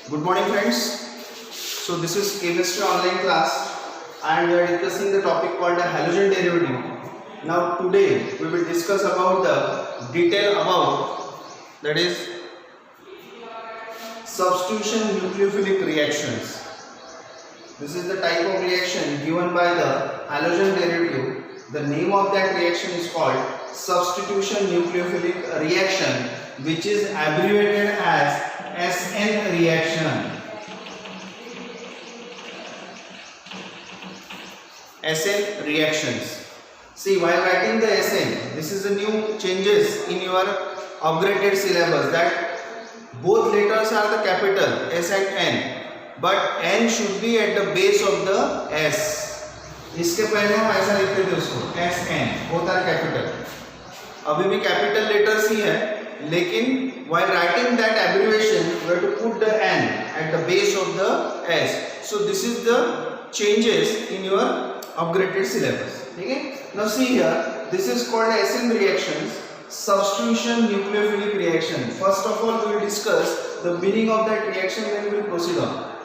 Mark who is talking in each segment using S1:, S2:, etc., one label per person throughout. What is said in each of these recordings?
S1: Good morning friends. So this is chemistry online class and we are discussing the topic called the halogen derivative. Now today we will discuss about the detail about, that is, substitution nucleophilic reactions. This is the type of reaction given by the halogen derivative. The name of that reaction is called substitution nucleophilic reaction, which is abbreviated as SN reaction. SN reactions. See, while writing the SN, this is the new changes in your upgraded syllabus, that both letters are the capital S and N, but N should be at the base of the S. इसके पहले हम ऐसा लिखते थे उसको SN, both are capital. अभी भी capital letters ही है, लेकिन while writing that abbreviation we have to put the N at the base of the S. So this is the changes in your upgraded syllabus. Okay? Now see here, this is called SN reactions, substitution nucleophilic reaction. First of all we will discuss the meaning of that reaction, then we will proceed on.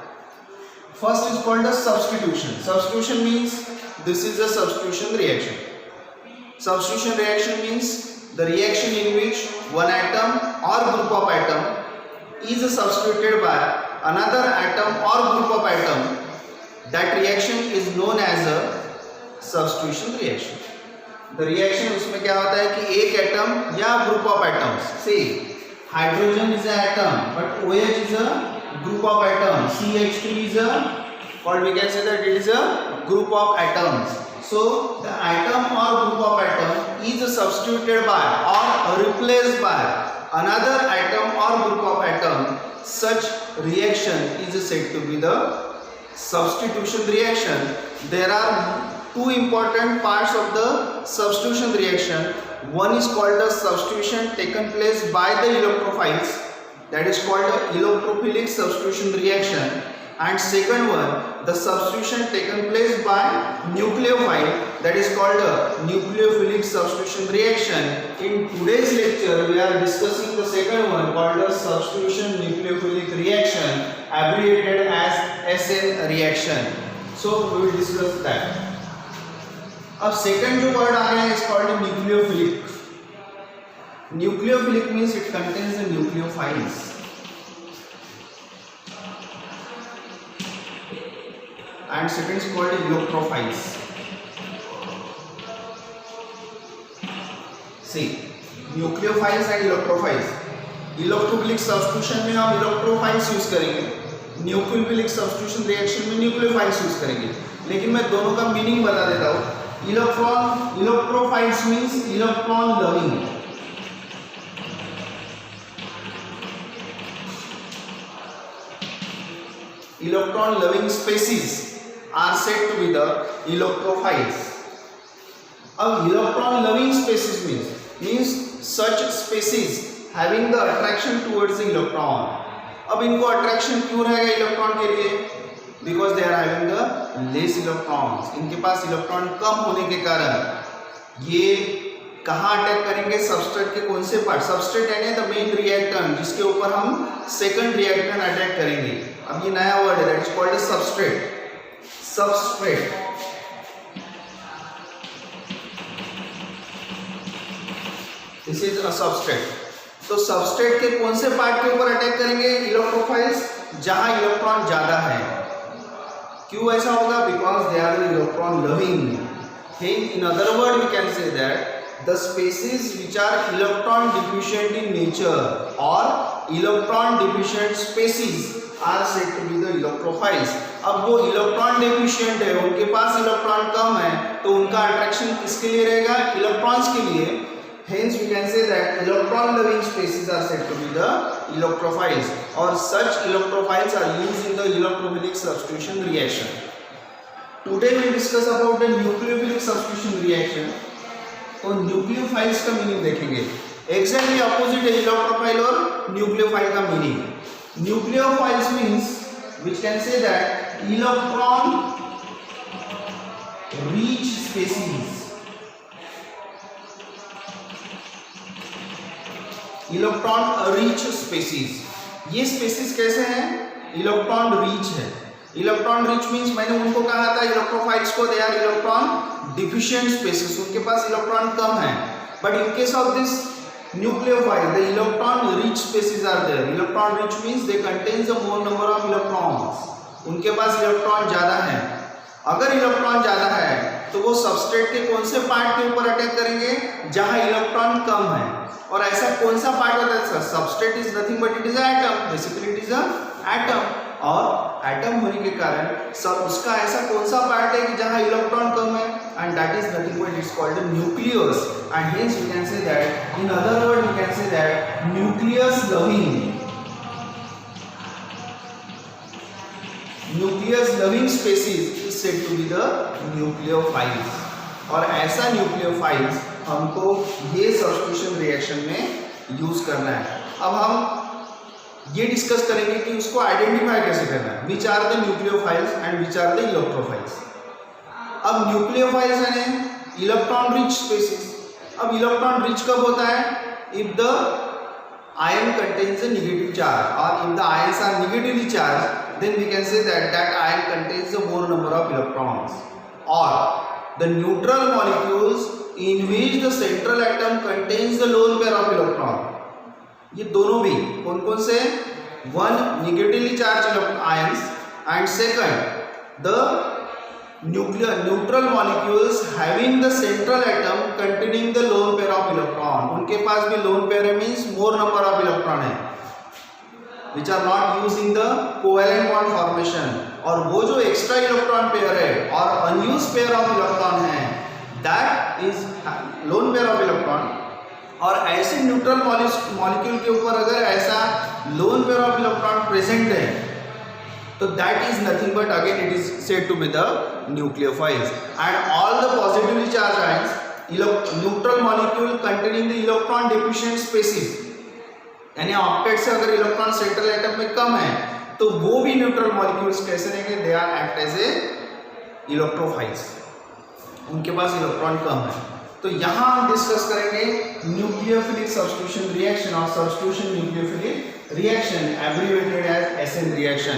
S1: First is called the substitution. Substitution means this is a substitution reaction. Substitution reaction means the reaction in which one atom or group of atom is substituted by another atom or group of atom. That reaction is known as a substitution reaction. The reaction उसमें क्या होता है कि एक atom या group of atoms, say hydrogen is an atom but OH is a group of atoms, CH2 is a, or we can say that it is a group of atoms. So the atom or group of atom is substituted by or replaced by another atom or group of atom. Such reaction is said to be the substitution reaction. There are two important parts of the substitution reaction. One is called the substitution taken place by the electrophiles, that is called the electrophilic substitution reaction, and second one, the substitution taken place by nucleophile, that is called the nucleophilic substitution reaction. In today's lecture we are discussing the second one called the substitution nucleophilic reaction, abbreviated as SN reaction. So we will discuss that. अब second जो word आ गया है is called nucleophilic. Nucleophilic means it contains the nucleophiles. And second is called electrophiles. See, nucleophiles and electrophiles. Electrophilic substitution में हम electrophiles use करेंगे, nucleophilic substitution reaction में nucleophiles use करेंगे. लेकिन मैं दोनों का मीनिंग बता देता हूँ. Electrophiles means electron loving. Electron loving species are said to be the electrophiles. अब electron loving species means such species having the attraction towards the electron. अब इनको attraction क्यों रहेगा electron के लिए? Because they are having the less electrons. इनके पास electron कम होने के कारण ये कहाँ अटैक करेंगे? सबस्ट्रेट के कौन से पार्ट? सबस्ट्रेट यानी द मेन रिएक्टेंट, जिसके ऊपर हम सेकंड रिएक्टेंट अटैक करेंगे. अब ये नया वर्ड है, that is called substrate. Substrate this is a substrate. तो सबस्ट्रेट के कौन से पार्ट के ऊपर अटैक करेंगे इलेक्ट्रोफाइल्स? जहां इलेक्ट्रॉन ज्यादा है. क्यों ऐसा होगा? Because they are electron loving. In other word we can say that the species which are electron deficient in nature or electron deficient species are said to be the electrophiles. अब वो electron deficient है, उनके पास electron कम है, तो उनका attraction किसके लिए रहेगा? इलेक्ट्रॉन्स के लिए. Hence we can say that electron loving species are said to be the electrophiles, or such electrophiles are used in the electrophilic substitution reaction. Today we discuss about the nucleophilic substitution reaction. तो nucleophiles का meaning देखेंगे. Exactly opposite है electrophile और nucleophile का meaning. Nucleophiles means which can say that electron rich species. Electron rich species. ये species कैसे हैं? Electron rich है। इलेक्ट्रॉन रिच मींस मैंने उनको कहा था इलेक्ट्रोफाइल्स को, they are electron deficient species, उनके पास इलेक्ट्रॉन कम है। But in case of this nucleophile, the electron rich species are there. Electron rich means they contains a more number of electrons. उनके पास इलेक्ट्रॉन ज्यादा है। अगर इलेक्ट्रॉन ज्यादा है तो वो सबस्ट्रेट के कौन से पार्ट के ऊपर अटैक करेंगे जहां इलेक्ट्रॉन कम है। और ऐसा कौन सा पार्ट होता है sir? Substrate is nothing but it is atom, basically it is a atom. और एटम होने के कारण सब उसका ऐसा कौन सा पार्ट है कि जहां इलेक्ट्रॉन कम है, and that is nothing but it's called the nucleus. And hence we can say that, in other word we can say that nucleus loving species is said to be the nucleophiles. और ऐसा nucleophiles हमको ये substitution reaction में use करना है। अब हम ये डिस्कस करेंगे कि उसको आइडेंटिफाई कैसे करना है, which are the nucleophiles and which are the electrophiles. अब न्यूक्लियोफाइल्स यानी इलेक्ट्रॉन रिच स्पेसीज। अब इलेक्ट्रॉन रिच कब होता है? If the ion contains a negative charge, or if the ions are negatively charged, then we can say that ion contains a more number of electrons, or the neutral molecules in which the central atom contains the lone pair of electron. ये दोनों भी कौन कौन से? One negatively charge ions and second the neutral molecules having the central atom containing the lone pair of electron. उनके पास भी lone pair means more number of electron है, which are not used in the covalent bond formation. और वो जो extra electron pair है और unused pair of electron है, that is lone pair of electron. और ऐसे न्यूट्रल मॉलिक्यूल के ऊपर अगर ऐसा lone pair of electron present है तो that is nothing but again it is said to be the nucleophiles. And all the positively charge ions neutral molecule containing the electron deficient species, यानी octet से अगर electron central atom में कम है तो वो भी न्यूट्रल मॉलिक्यूल्स कैसे रहेंगे? They are act as a electrophiles, उनके पास इलेक्ट्रॉन कम है। तो यहाँ हम डिस्कस करेंगे न्यूक्लियोफिलिक सब्स्टिट्यूशन रिएक्शन और substitution nucleophilic reaction, abbreviated as SN reaction.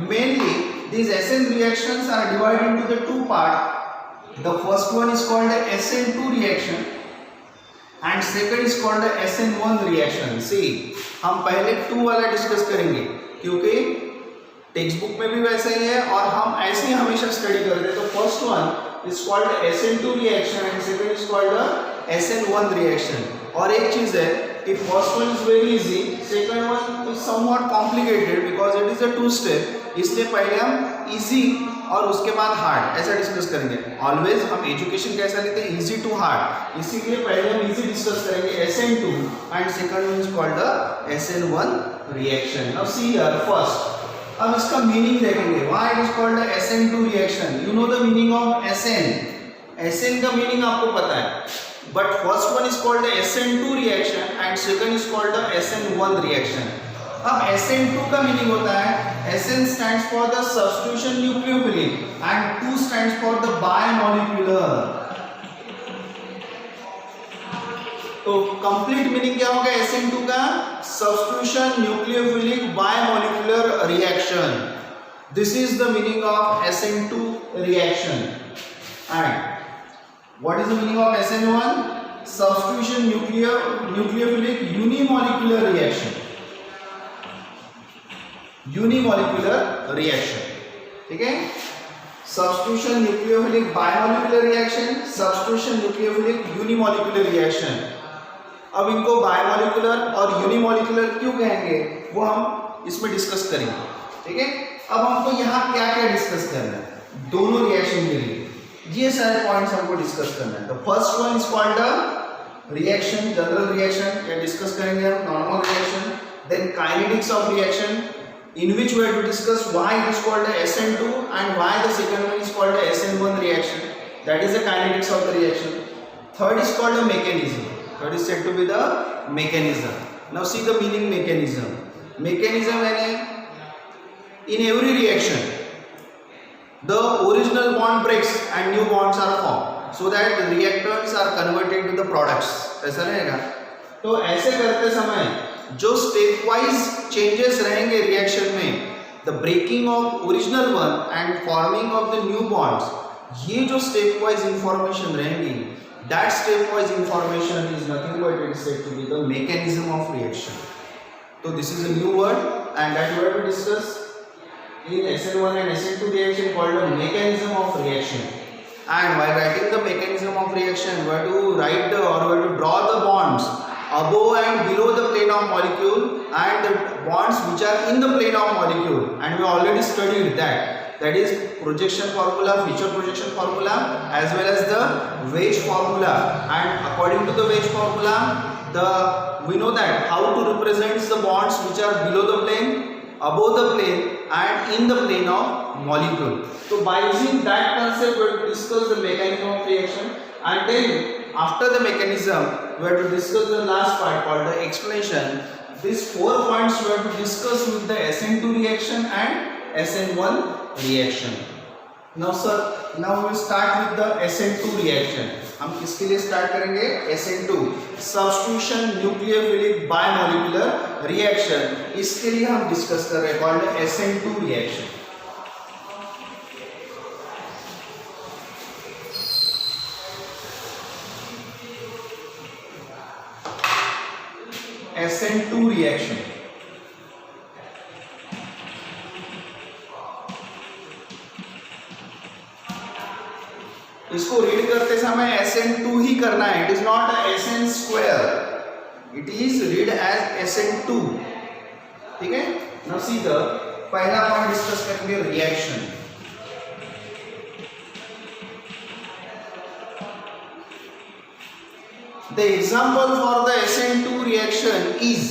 S1: Mainly these SN reactions are divided into the two part. The first one is called the SN2 reaction and second is called the SN1 reaction. See, हम पहले 2 वाला discuss करेंगे क्योंकि text book में भी वैसा ही है और हम ऐसे ही हमेशा स्टडी करते हैं। तो first one is called SN2 reaction and second is called the SN1 reaction. और एक चीज है कि first one is very easy, second one is somewhat complicated because it is a 2 step. इसलिए पहले हम इजी और उसके बाद हार्ड ऐसा डिस्कस करेंगे। ऑलवेज हम एजुकेशन कैसा लेते हैं? इजी टू हार्ड, इसीलिए पहले हम इजी डिस्कस करेंगे SN2 and second one is called the SN1 reaction. Now see here first, अब इसका मीनिंग देखेंगे। Why it is called the SN2 reaction? You know the meaning of SN। SN का meaning आपको पता है, but first one is called the SN2 reaction and second is called the SN1 reaction. अब SN2 का meaning होता है SN stands for the substitution nucleophilic and 2 stands for the bimolecular। तो complete meaning क्या होगा SN2 का? substitution nucleophilic bimolecular reaction। This is the meaning of SN2 reaction। And what is the meaning of SN1? substitution nucleophilic unimolecular reaction। Unimolecular reaction, ठीक है। Substitution nucleophilic biomolecular reaction, substitution nucleophilic unimolecular reaction. अब इनको biomolecular और unimolecular क्यों कहेंगे वो हम इसमें डिस्कस करेंगे, ठीक है। अब हमको यहाँ क्या क्या डिस्कस करना है दोनों रिएक्शन के लिए, ये सारे पॉइंट्स हमको डिस्कस करना है। तो first one is called the reaction, general reaction, या डिस्कस करेंगे हम normal reaction. Then kinetics of reaction, in which we have to discuss why it is called the SN2 and why the second one is called the SN1 reaction, that is the kinetics of the reaction. Third is called the mechanism, that is said to be the mechanism. Now see the meaning mechanism. Mechanism means in every reaction the original bond breaks and new bonds are formed so that the reactants are converted to the products, ऐसा रहेगा। तो ऐसे करते समय जो step wise changes रहेंगे reaction में the breaking of original one and forming of the new bonds, ये जो step wise information रहेंगी, that step wise information is nothing but it is said to be the mechanism of reaction. So this is a new word and that word we discuss in SN1 and SN2 reaction called the mechanism of reaction. And while writing the mechanism of reaction, we have to write the or we have to draw the bonds above and below the plane of molecule and the bonds which are in the plane of molecule, and we already studied that is projection formula, feature projection formula as well as the Wedge formula. And according to the Wedge formula, we know that how to represent the bonds which are below the plane, above the plane and in the plane of molecule. So by using that concept we will discuss the mechanism of reaction, and then after the mechanism we have to discuss the last part called the explanation. These 4 points we have to discuss with the SN2 reaction and SN1 reaction. Now sir, now we will start with the SN2 reaction. हम किसके लिए start करेंगे? SN2 substitution nucleophilic bimolecular reaction, इसके लिए हम discuss कर रहे हैं called SN2 reaction. SN2 reaction. इसको रीड करते समय SN2 ही करना है. It is not SN square, it is read as SN2. ठीक है. नाउ सी द पहला पॉइंट डिस्कस करेंगे reaction. The example for the SN2 reaction is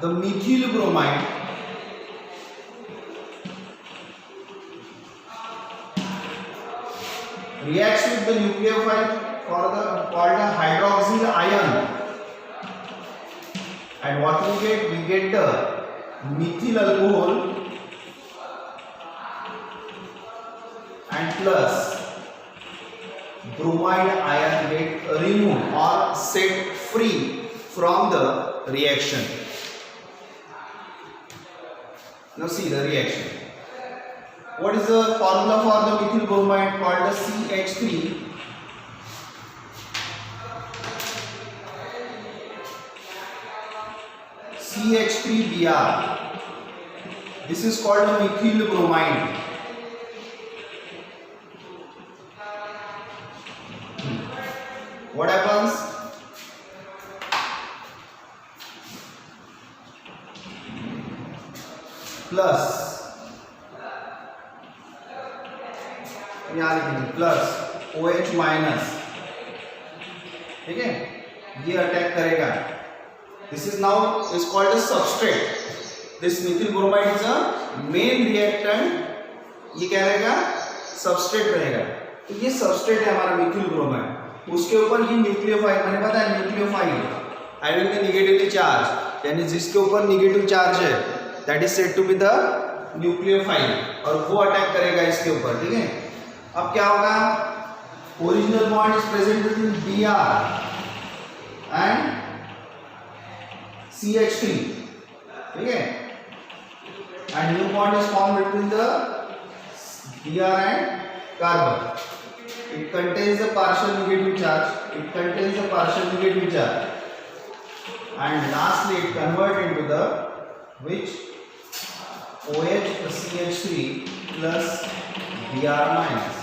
S1: the methyl bromide reacts with the nucleophile for the called the hydroxyl ion, and what we get? We get the methyl alcohol and plus bromide ion get removed or set free from the reaction. Now see the reaction. What is the formula for the methyl bromide? Called the CH3 CH3Br. This is called the methyl bromide. What happens? Plus यहाँ लिखेंगे plus OH minus. ठीक है, ये attack करेगा. This is now is called a substrate. This methyl bromide is a main reactant. ये क्या रहेगा? Substrate रहेगा. तो ये सबस्ट्रेट है हमारा methyl bromide. उसके ऊपर ये न्यूक्लियोफाइल, मैंने बताया nucleophile having the negatively charge, यानी जिसके ऊपर नेगेटिव चार्ज है that is said to be the nucleophile, और वो अटैक करेगा इसके ऊपर. ठीक है. अब क्या होगा? Original bond is present between Br and CH3. ठीक है. And new bond is form between the Br and carbon. It contains the partial negative charge. It contains the partial negative charge, and lastly it converts into the which OH CH3 plus Br minus.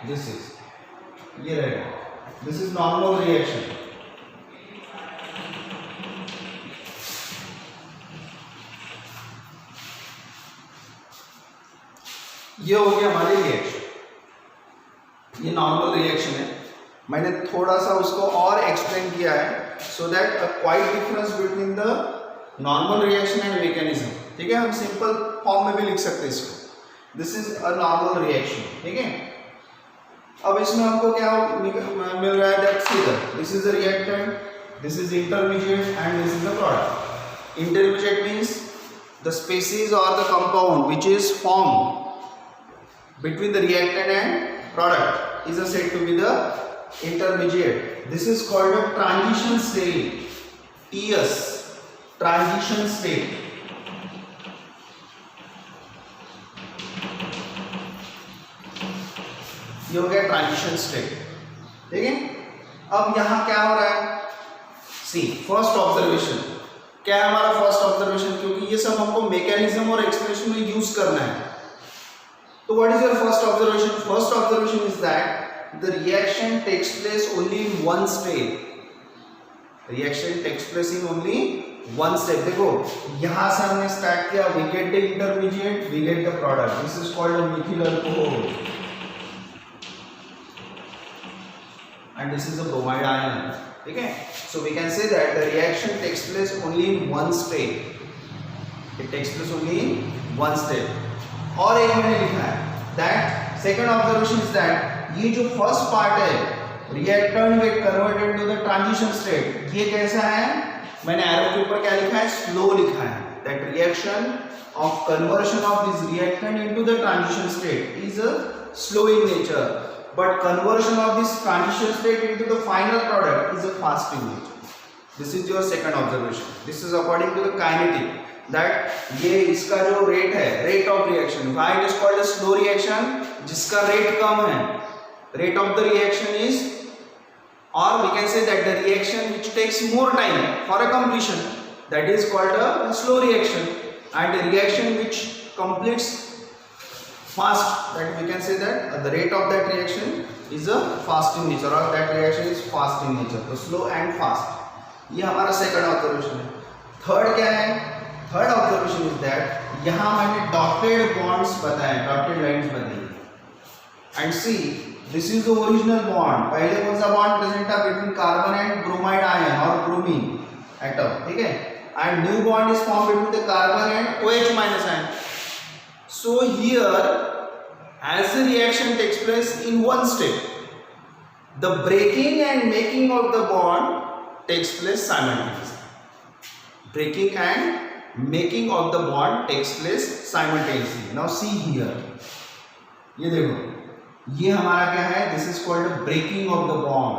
S1: This is ये रहेगा. This is normal reaction. ये हो गया हमारी reaction. ये normal reaction है. मैंने थोड़ा सा उसको और एक्सप्लेन किया है so that a quite difference between the normal reaction and mechanism. ठीक है. हम सिंपल फॉर्म में भी लिख सकते हैं इसको. This is a normal reaction. ठीक है. अब इसमें हमको क्या मिल रहा है? That figure. This is the reactant, this is intermediate and this is the product. Intermediate means the species और the compound which is form between the reactant and product is said to be the intermediate. This is called a transition state. TS transition state, ये हो गया transition state, ठीक है। अब यहां क्या हो रहा है, सी फर्स्ट ऑब्जर्वेशन, क्या है हमारा फर्स्ट ऑब्जर्वेशन, क्योंकि ये सब हमको मैकेनिज्म और एक्सप्रेशन में यूज करना है। तो what is your first observation? First observation is that the reaction takes place only in one step, reaction takes place in only one step. देखो यहां से हमने स्टार्ट किया, we get the intermediate, we get the product, this is called a methyl alcohol and this is a bromide ion, ठीक है। So we can say that the reaction takes place only in one step, it takes place only in one step। और एक मैंने लिखा है that second observation is that ये जो first part है reactant get converted to the transition state, ये कैसा है, मैंने एरो के ऊपर क्या लिखा है, slow लिखा है, that reaction of conversion of this reactant into the transition state is slow in nature, but conversion of this transition state into the final product is a fast in nature। This is your second observation। This is according to the kinetic, that ये इसका जो rate है, rate of reaction, why it is called a slow reaction, जिसका rate कम है, rate of the reaction is, or we can say that the reaction which takes more time for a completion, that is called a slow reaction, and the reaction which completes fast, that we can say that the rate of that reaction is a fast in nature, or that reaction is fast in nature, तो slow and fast। ये हमारा second observation है। Third क्या है, third observation is that यहाँ मैंने dotted bonds बताए, dotted lines बताई, and see this is the original bond. पहले कौन सा बॉन्ड प्रेजेंट था between carbon and bromide ion और ब्रोमीन एटम, ठीक है, and new bond is form between the carbon and OH minus ion. So here, as the reaction takes place in one step, the breaking and making of the bond takes place simultaneously. Breaking and making of the bond takes place simultaneously. Now see here, ये देखो, ये हमारा क्या है, this is called the breaking of the bond,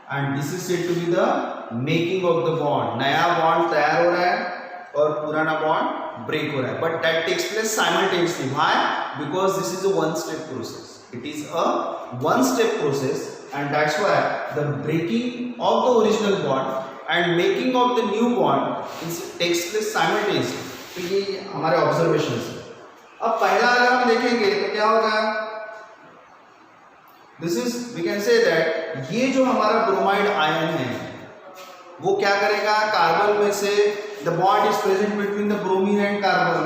S1: and this is said to be the making of the bond। नया bond तैयार हो रहा है और पुराना बॉन्ड ब्रेक हो रहा है, but that takes place simultaneously. Why? Because this is a one step process, it is a one step process, and that's why the breaking of the original bond and making of the new bond is takes place simultaneously. तो ये हमारे observations है। अब पहला अगर हम देखेंगे तो क्या होगा, this is we can say that ये जो हमारा ब्रोमाइड आयन है वो क्या करेगा, कार्बन में से the bond is present between the bromine and carbon,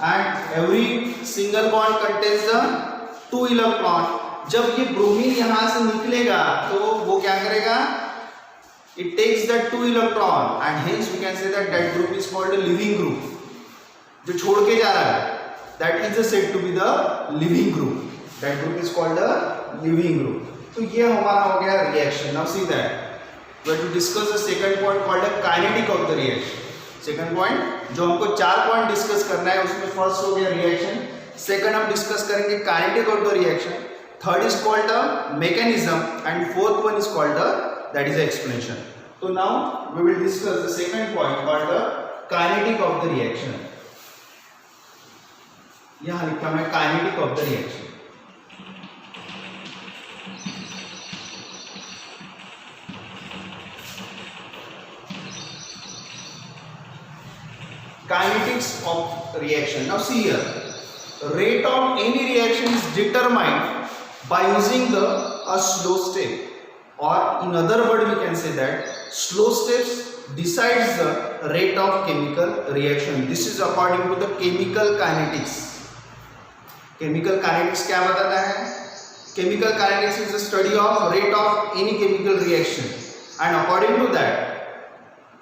S1: and every single bond contains the 2 electron। जब ये ब्रोमीन यहाँ से निकलेगा तो वो क्या करेगा, it takes that 2 electron, and hence we can say that that group is called a living group। जो छोड़ के जा रहा है that is said to be the living group, that group is called a living group। तो ये हमारा हो गया reaction। Now see that we have to discuss the second point called a kinetic of the reaction। Second point जो हमको 4 point discuss करना है, उसमें फर्स्ट हो गया रिएक्शन, सेकंड हम डिस्कस करेंगे kinetic of the reaction, third is called the mechanism, and fourth one is called the that is explanation. तो now we will discuss the second point called the kinetic of the reaction. यहां लिखा है kinetic of the reaction. Kinetics of reaction। Now see here, rate of any reaction is determined by using a slow step, or in other word we can say that slow steps decides the rate of chemical reaction। This is according to the chemical kinetics। chemical kinetics क्या बताता है? chemical kinetics is the study of rate of any chemical reaction, and according to that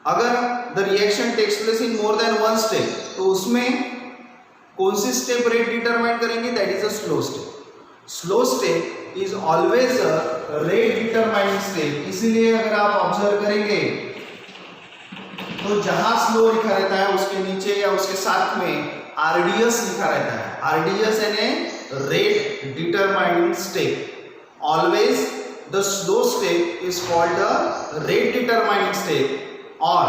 S1: अगर the reaction takes place in more than one step तो उसमें कौन सी step rate determine करेंगे, that is a slow step. Slow step is always a rate determining step. इसीलिए अगर आप observe करेंगे तो जहां स्लो लिखा रहता है उसके नीचे या उसके साथ में आरडीएस लिखा रहता है। आरडीएस यानी rate determining step. Always the slow step is called the rate determining step, or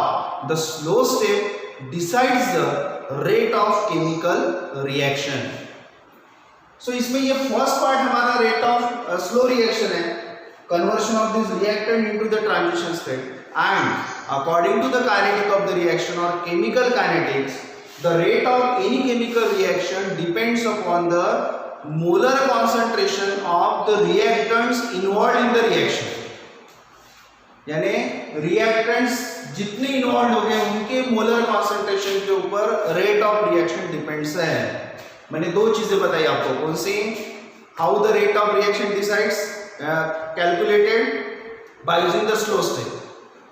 S1: the slow step decides the rate of chemical reaction. So इसमें ये फर्स्ट पार्ट हमारा रेट ऑफ स्लो रिएक्शन है, conversion of this reactant into the transition state, and according to the kinetic of the reaction or chemical kinetics, the rate of any chemical reaction depends upon the molar concentration of the reactants involved in the reaction. यानी reactants जितने involve हो गए उनके molar concentration के ऊपर rate of reaction depends है. मैंने दो चीजें बताई आपको, कौन सी? How the rate of reaction decides, calculated by using the slow step,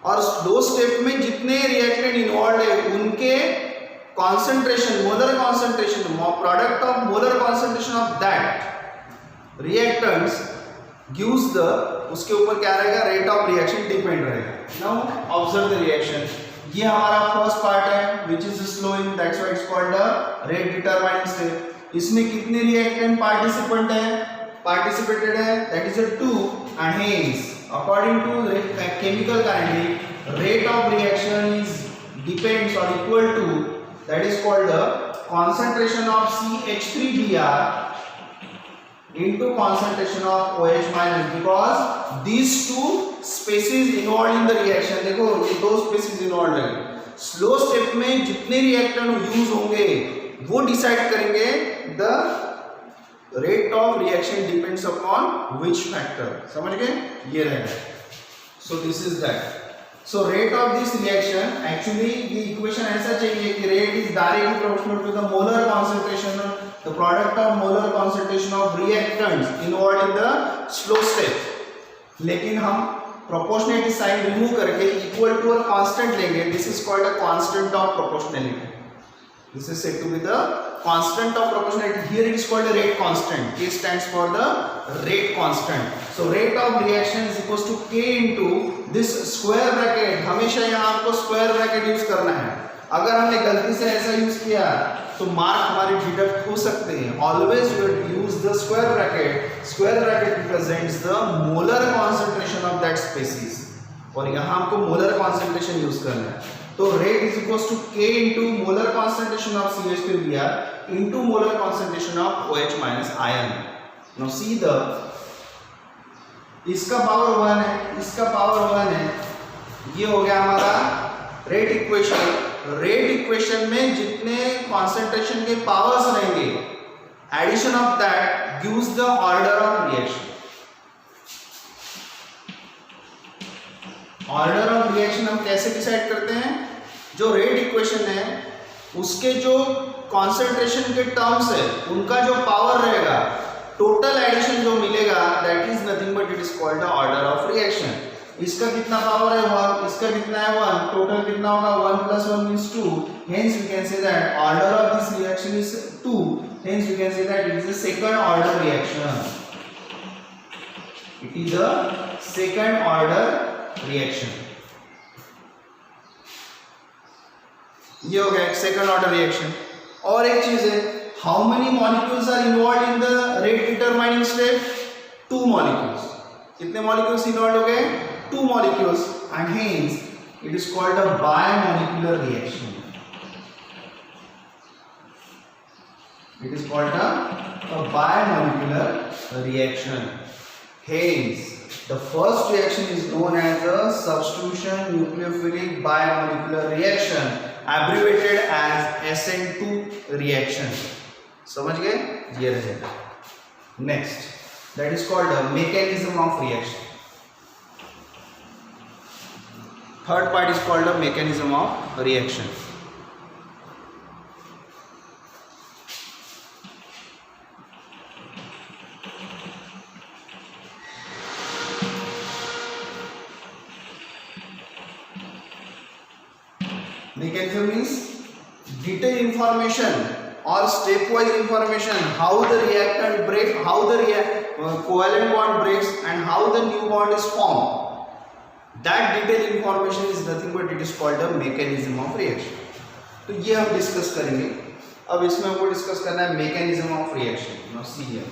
S1: और स्लो स्टेप में जितने रिएक्टेंट इन्वॉल्व है उनके concentration, molar concentration, product of molar concentration of that reactants gives the, उसके ऊपर क्या रहेगा? रेट ऑफ रिएक्शन डिपेंड रहेगा. Now observe the reaction. ये हमारा फर्स्ट पार्ट है which is slowing, that's why it's called the rate determining step. इसमें कितने रिएक्टेंट पार्टिसिपेंट है? participated है, that is a 2, and hence according to chemical kinetic rate of reaction is depends or equal to, that is called the concentration of CH3Br into concentration of OH minus, because these two species involved in the reaction. देखो ये दो species involved है. Slow step में जितने reactant use होंगे वो decide करेंगे the rate of reaction depends upon which factor. समझ गए? ये रहेगा. So this is that. So rate of this reaction, actually ये इक्वेशन ऐसा चाहिए कि rate is directly proportional to the molar concentration, the product of molar concentration of reactants involved in the slow step. लेकिन हम proportionality sign remove करके equal to और constant लेंगे. This is called a constant of proportionality. This is said to be the constant of proportionality. Here it is called a rate constant. K stands for the rate constant. So rate of reaction is equals to K into this square bracket. हमेशा यहाँ आपको square bracket use करना है. अगर हमने गलती से ऐसा यूज किया तो मार्क हमारे डिडक्ट हो सकते हैं. Always use the square bracket. Square bracket represents the molar concentration of that species. और यहाँ हमको molar concentration यूज करना है. तो rate is equal to K into molar concentration of CH3Br into molar concentration of OH minus ion. Now see the, इसका power 1 है, इसका power 1 है. ये हो गया हमारा रेट इक्वेशन. रेट इक्वेशन में जितने कॉन्सेंट्रेशन के पावर्स रहेंगे, addition of that gives the order of reaction. Order of reaction हम कैसे डिसाइड करते हैं? जो रेट इक्वेशन है उसके जो कॉन्सेंट्रेशन के टर्म्स है उनका जो पावर रहेगा, टोटल एडिशन जो मिलेगा, that is nothing but it is called the order of reaction. इसका कितना पावर है? 1. इसका कितना है? 1. टोटल कितना होगा? 1 + 1 means 2. Hence we can say that order of this reaction is 2. Hence we can say that it is a second order reaction. It is a second order reaction. ये हो गया सेकंड ऑर्डर रिएक्शन. और एक चीज है, how many molecules are involve in the rate determining step? 2 molecules. कितने molecules involve हो गए? 2 molecules, and hence it is called a bimolecular reaction. It is called a bimolecular reaction. Hence the first reaction is known as a substitution nucleophilic biomolecular reaction, abbreviated as SN2 reaction. समझ गए? ये रहेगा. Next, that is called a mechanism of reaction. Third part is called a mechanism of reaction. Mechanism means detailed information or stepwise information, how the reactant breaks, how the covalent bond breaks, and how the new bond is formed. That detailed information is nothing but it is called a mechanism of reaction. तो ये हम discuss करेंगे. अब इसमें हमको discuss करना है mechanism of reaction. Now see here.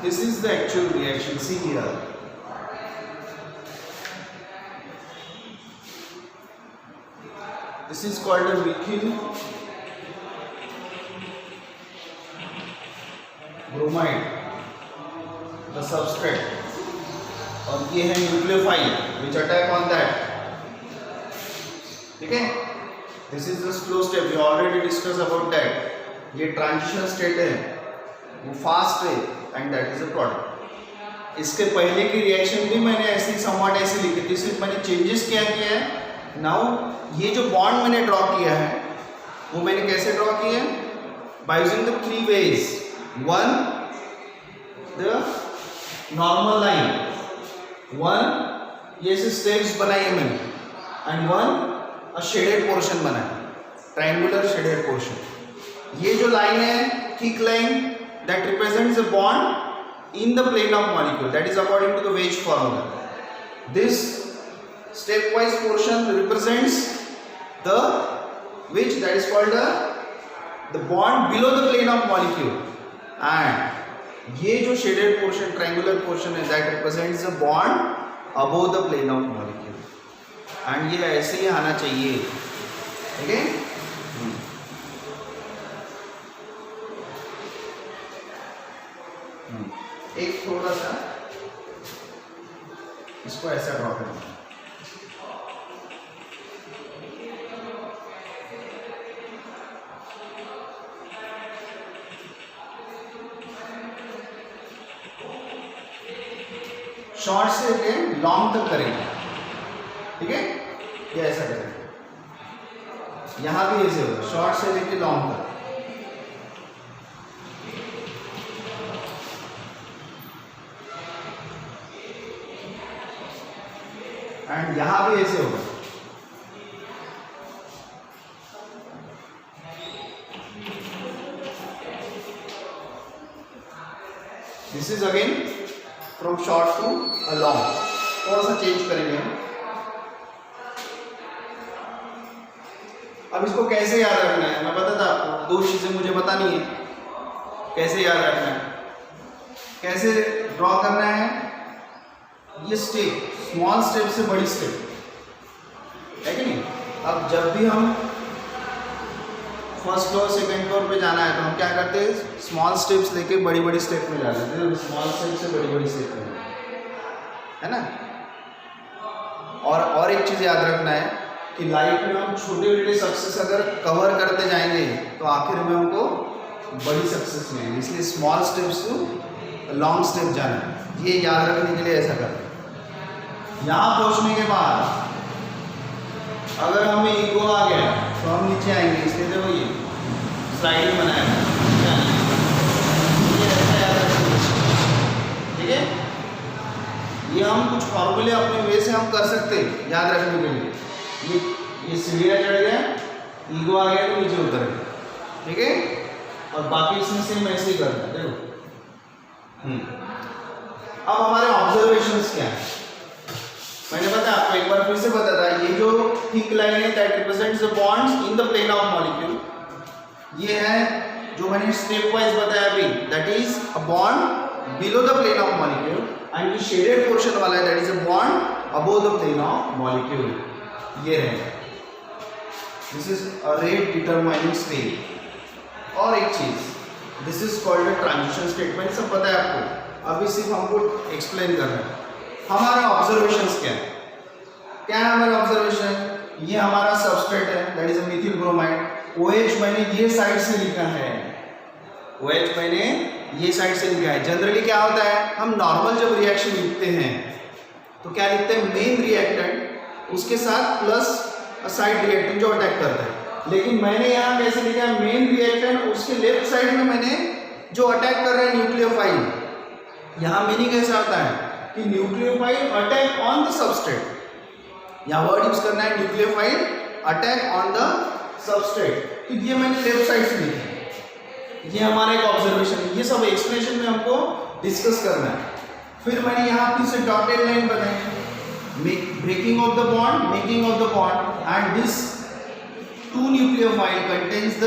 S1: This is the actual reaction. See here. This is called a methyl bromide, the substrate, और ये है nucleophile which attack on that. ठीक है? This is the slow step. We already discussed about that. ये transition state है, वो fast है, and that is a product. इसके पहले की रिएक्शन भी मैंने ऐसी समवॉट ऐसे लिखी थी, सिर्फ मैंने चेंजेस क्या किया है. नाउ ये जो बॉन्ड मैंने ड्रॉ किया है वो मैंने कैसे ड्रॉ किया है? Bye using the 3 ways. One, the normal line. One, ये से स्टेप्स बनाई है मैंने, and one, a shaded portion बनाया, triangular shaded portion. ये जो लाइन है, thick line, that represents a bond in the plane of molecule. That is according to the Weich formula. This stepwise portion represents the which that is called the bond below the plane of molecule, and ये जो shaded portion, triangular portion है, that represents the bond above the plane of molecule. And ये ऐसे ही आना चाहिए. ठीक है? एक थोड़ा सा इसको ऐसा ड्रॉ करना. शॉर्ट से लेके लॉन्ग तक करेंगे. ठीक है? ये ऐसा करेंगे. यहां भी ऐसे होगा, शॉर्ट से लेके लॉन्ग तक. एंड यहां भी ऐसे होगा. This is again from short to a long. थोड़ा सा चेंज करेंगे हम. अब इसको कैसे याद रखना है मैं बताता आपको. 2 चीजें मुझे बतानी है. कैसे याद रखना है, कैसे ड्रॉ करना है. ये स्टेप, स्मॉल स्टेप से बड़ी स्टेप है कि नहीं. अब जब भी हम फर्स्ट फ्लोर सेकंड फ्लोर पे जाना है तो हम क्या करते हैं, स्मॉल स्टेप्स लेके बड़ी बड़ी स्टेप में जा लेते हैं. स्मॉल स्टेप से बड़ी बड़ी स्टेप में, है ना. और एक चीज़ याद रखना है कि लाइफ में हम छोटे छोटे सक्सेस अगर कवर करते जाएंगे तो आखिर में हमको बड़ी सक्सेस मिलेगी. इसलिए small steps to long step जाना है. ये याद रखने के लिए ऐसा करते हैं. यहाँ पहुँचने के बाद अगर हमें ईगो आ गया तो हम नीचे आएंगे. इसलिए देखो ये स्लाइड बनाया है. ठीक है? ये हम कुछ फॉर्मूले अपने वे से हम कर सकते हैं याद रखने के लिए. ये सीढ़ियाँ चढ़ गया, ईगो आ गया तो नीचे उतर गया. बाकी इसमें सेम ऐसे ही करना है, देखो। अब हमारे ऑब्जर्वेशंस क्या है, मैंने बताया आपको, एक बार फिर से बताता, ये जो थिक लाइन है that represents the bonds in the plane of molecule. ये है जो मैंने स्टेप वाइज बताया अभी, that is a bond below the plane of molecule, and ये शेडेड पोर्शन वाला है that is a bond above the plane of molecule. ये है, this is a rate determining state. और एक चीज, this is called a transition statement, सब पता है आपको, अभी सिर्फ हमको एक्सप्लेन करना है। हमारा ऑब्जर्वेशंस क्या है, क्या है हमारा ऑब्जर्वेशन, ये हमारा सबस्ट्रेट है that is a Mithil bromide. OH मैंने ये साइड से लिखा है, OH मैंने ये साइड से लिखा है। जनरली क्या होता है, हम नॉर्मल जब रिएक्शन लिखते हैं तो क्या लिखते हैं, मेन रिएक्टेंट उसके साथ प्लस साइड रिएक्टेंट जो अटैक करता है, लेकिन मैंने यहाँ कैसे लिखा है, मेन रिएक्टेंट उसके लेफ्ट साइड में मैंने जो अटैक कर रहा है न्यूक्लियोफाइल। यहाँ मीनिंग ऐसा होता है कि nucleophile attack on the substrate, यहाँ वर्ड यूज करना है nucleophile attack on the substrate, तो ये मैंने लेफ्ट साइड से लिखा है। ये हमारा एक ऑब्जर्वेशन है, ये सब एक्सप्लेनेशन में हमको डिस्कस करना है। फिर मैंने यहाँ फिर से डॉटेड लाइन बनाई, breaking of the bond, making of the bond, and this to nucleophile contains the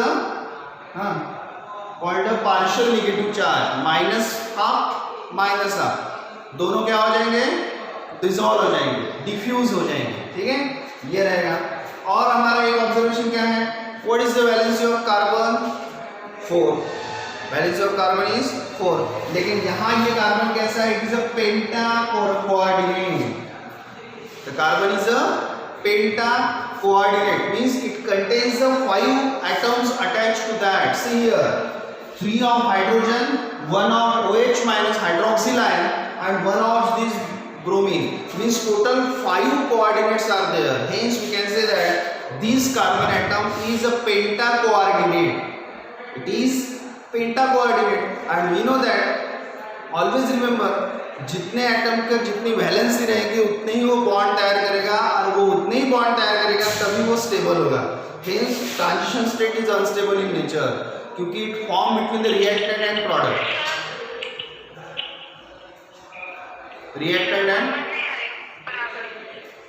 S1: called a partial negative charge, -12 -12, दोनों क्या हो जाएंगे, डिसॉल्व हो जाएंगे, डिफ्यूज हो जाएंगे, ठीक है, ये रहेगा। और हमारा एक ऑब्जर्वेशन क्या है, what is the valency of carbon, 4, valency of carbon is 4, लेकिन यहाँ ये कार्बन कैसा है, it is a penta coordinate, the carbon is a penta coordinate, means it contains the 5 atoms attached to that. See here, 3 of hydrogen, 1 of OH minus hydroxyl ion, and 1 of this bromine, means total 5 coordinates are there. Hence we can say that this carbon atom is a penta coordinate, it is penta coordinate, and we know that always remember जितने atom का जितनी valency रहेगी उतने ही वो bond तैयार करेगा, और वो उतने ही बॉन्ड तैयार करेगा तभी वो स्टेबल होगा। Hence transition state is unstable in nature, क्योंकि it form between the reactant and product,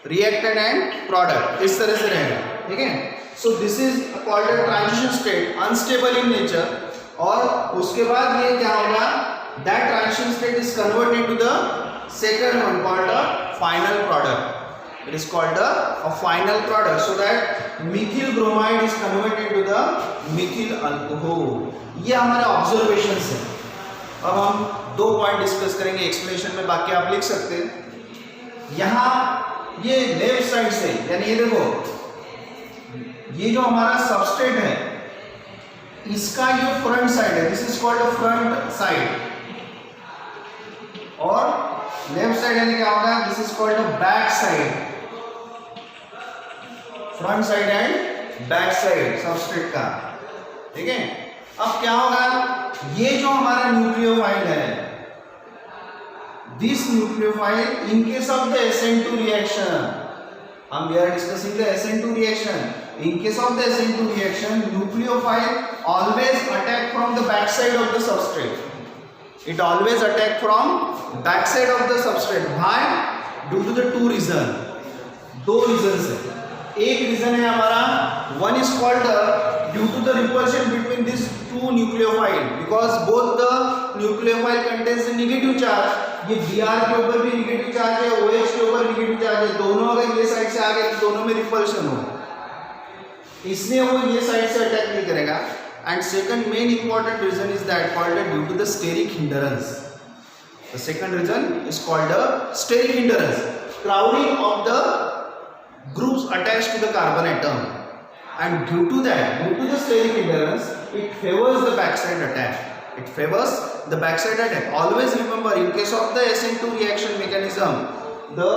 S1: reactant and product, इस तरह से रहेगा, ठीक है। So this is called a transition state, unstable in nature. और उसके बाद ये क्या होगा, that transition state is converted to the second one called a final product, it is called a final product, so that methyl bromide is converted to the Mithil alcohol. ये हमारे observations है। अब हम 2 पॉइंट डिस्कस करेंगे explanation में, बाकी आप लिख सकते हैं। यहाँ ये लेफ्ट साइड से, यानी ये देखो, ये जो हमारा सबस्ट्रेट है इसका ये फ्रंट साइड है, this is called front side, और लेफ्ट साइड यानी क्या होगा, this is called back side, front side and back side substrate का, ठीक है। अब क्या होगा, ये जो हमारा न्यूक्लियोफाइल है, this nucleophile in case of the SN2 reaction, हम we are discussing the SN2 reaction, in case of the SN2 reaction, nucleophile always attack from the back side of the substrate, it always attack from back side of the substrate. Why? Due to the 2 reason, 2 reasons है। एक reason है हमारा, one is called due to the repulsion between these 2 nucleophile, because both the nucleophile contains a negative charge, ये Br के ऊपर भी negative charge है, OH के ऊपर नेगेटिव चार्ज है, दोनों अगर ये साइड से आ गए तो दोनों में रिपल्शन हो, इसलिए वो ये साइड से अटैक नहीं करेगा। And second main important reason is that called due to the steric hindrance, the second reason is called the steric hindrance, crowding of the groups attached to the carbon atom, and due to the steric hindrance it favours the back side attack, it favors the backside attack. Always remember, in case of the SN2 reaction mechanism, the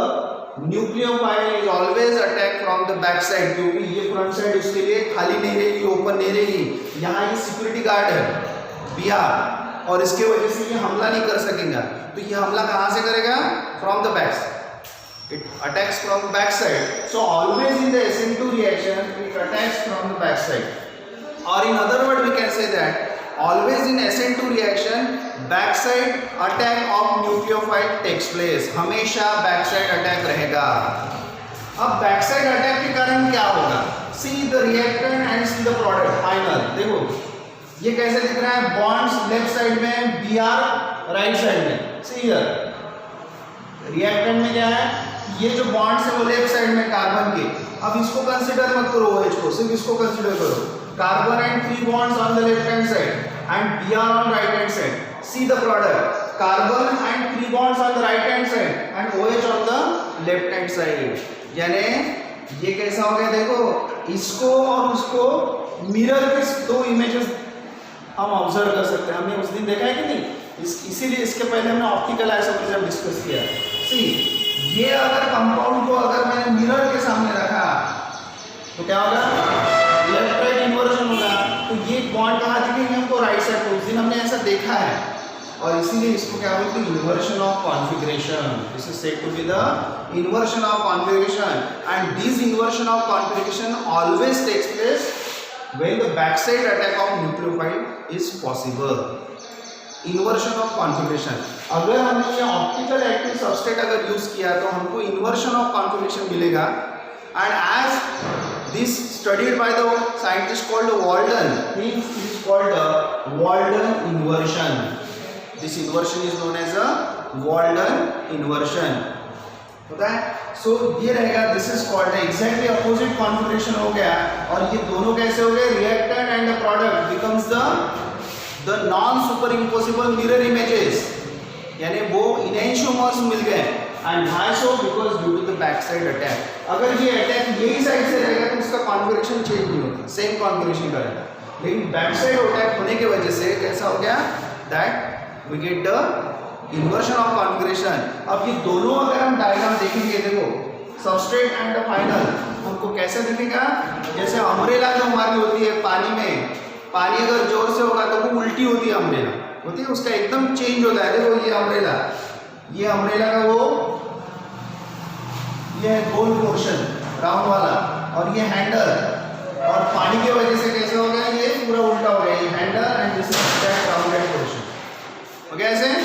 S1: nucleophile is always attack from the backside, क्योंकि ये front side उसके लिए खाली नहीं रहेगी, open नहीं रहेगी। यहाँ ये सिक्योरिटी गार्ड है Br, और इसके वजह से ये हमला नहीं कर सकेगा, तो ये हमला कहाँ से करेगा, from the back side, it attacks from the back side. So always in the SN2 reaction it attacks from the back side, or in other word we can say that always in SN2 reaction backside attack of nucleophile takes place. हमेशा backside attack रहेगा. अब backside attack के कारण क्या होगा? See the reactant and see the product final. देखो ये कैसे दिख रहा है? Bonds left side में, Br right side में. See here. Reactant में क्या है? ये जो बॉन्ड्स है वो लेफ्ट साइड में कार्बन के. अब इसको कंसीडर मत करो OH को, सिर्फ इसको कंसीडर करो. Carbon and 3 bonds on the left hand side and Br on right hand side. See the product. Carbon and 3 bonds on the right hand side and OH on the left hand side. यानी ये कैसा हो गया? देखो इसको और उसको mirror के दो इमेजेस हम ऑब्जर्व कर सकते हैं. हमने उस दिन देखा है कि नहीं? इसीलिए इसके पहले हमने ऑप्टिकल आइसोमरिज्म डिस्कस किया. सी ये अगर कंपाउंड को अगर मैंने मिरर के सामने रखा तो क्या होगा? लेफ्ट राइट इन्वर्जन होगा. तो ये बॉन्ड कहाँ दिखेंगे हमको? राइट साइड पे. उस दिन हमने ऐसा देखा है और इसीलिए इसको क्या बोलते हैं? Inversion of configuration. This is said to be the inversion of configuration and this inversion of configuration always takes place when the backside attack of nucleophile is possible. Inversion of configuration. अगर हमने ये optical active substrate अगर use किया तो हमको inversion of configuration मिलेगा. And as this studied by the scientist called Walden, means it is called Walden inversion. This inversion is known as a Walden inversion. होता है. सो ये रहेगा. This is called exactly opposite configuration हो गया. और ये दोनों कैसे हो गए? Reactant and the product becomes the non super impossible mirror images. यानी वो इनएंशियोमर्स मिल गए. And why so? Because due to the back side attack. अगर ये अटैक यही साइड से रहेगा तो उसका कॉन्फिगरेशन चेंज नहीं होता, सेम कॉन्फिगरेशन का रहेगा. लेकिन बैक साइड अटैक होने की वजह से कैसा हो गया? That we get the inversion of configuration. अब ये दोनों अगर हम डायग्राम देखेंगे, देखो सबस्ट्रेट एंड द फाइनल हमको कैसे दिखेगा? जैसे अम्ब्रेला जो हमारी होती है पानी में, पानी अगर जोर से होगा तो वो उल्टी होती है. अम्ब्रेला होती है, उसका एकदम चेंज होता है. देखो ये अम्ब्रेला का वो ये है गोल पोर्शन राउंड वाला और ये हैंडल. और पानी की वजह से कैसे हो गया? ये पूरा उल्टा हो गया. ये handle and this is that rounded portion. Okay, ऐसे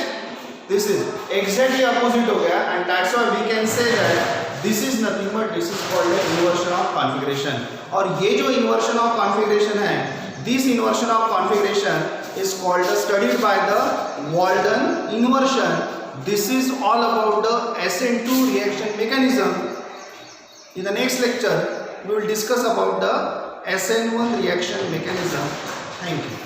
S1: this is exactly opposite हो गया. and that's why we can say that this is nothing but this is called the inversion of configuration. और ये जो inversion of configuration है, this inversion of configuration is called studied by the Walden inversion. This is all about the SN2 reaction mechanism. In the next lecture we will discuss about the SN1 reaction mechanism. Thank you.